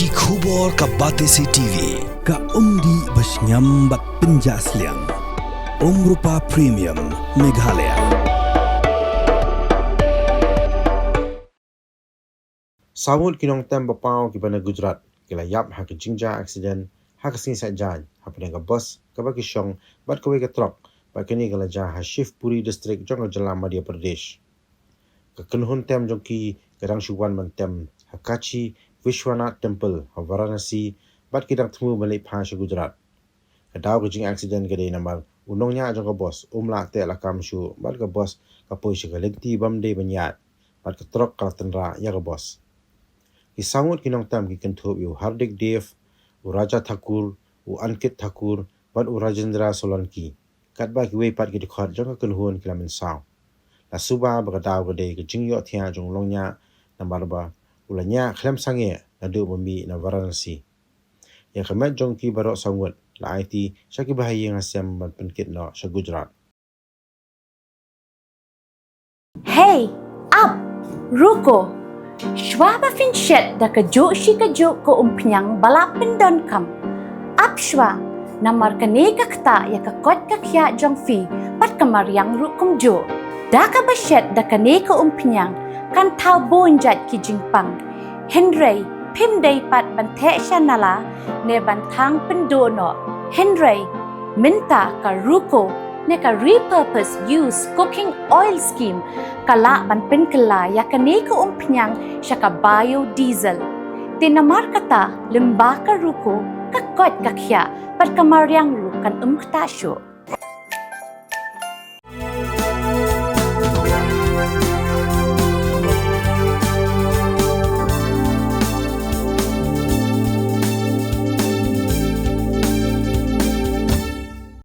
Ki khubor ka Batesi TV ka umdi basnyam bat penjaslian Rupa Premium Meghalaya. Sawut kinong tem bapau ki bana Gujarat kila yap ha ki jingja accident ha ka sing sa jan ha pada ka bus ka ba ki shong bat ka we ka truck ba kini kala ja ha Shivpuri district jong jala Madhya Pradesh ka kunhun tem jong ki kadang shuwan man tem ha Kachi Vishwanath Temple ha Varanasi bat ki dang tmu balik pa sha Gujarat ka daw ka jing accident ka de namar unong nya jong ka bus umla te la kam shu bat ka bus ka poi sha ka lenti bam de banyat bat ka truck ka tanra ya ka bus ki sangut kinong tam ki kentup yu Hardik Dev, u Raja Thakur, u Ankit Thakur, ban u Rajendra Solanki. Kat ba ki wei pat ki dikhot jong ka kenhuan ki lamin saw. La suba ba ka daw ka de ki jingyo thia jong longnya nambar ba ulanya khlem sange na du bami na Varanasi. Ya khamet jong ki barok sangut la IT syaki bahaya ngasem ban penkit no sa Gujarat. Hey, up, ruko. Shwaba finshet da kajuk shi kajuk ko umpnyang balapin don kam. Up shwa, namar kaneka kta ya kakot kakya jong fi pat kamaryang rukum jo. Da ka bashet da kaneka umpnyang kan tau bonjat ki jingpang. Henry, pimday pat bante shanala ne bantang pendono. Henry, minta ka ruko ne ka repurpose use cooking oil scheme kala ban pen kala ya kane ko umpnyang siya ka biodiesel. Tinamar kata limba ka ruko kakot kakya pat kamaryang rukan umktasyo.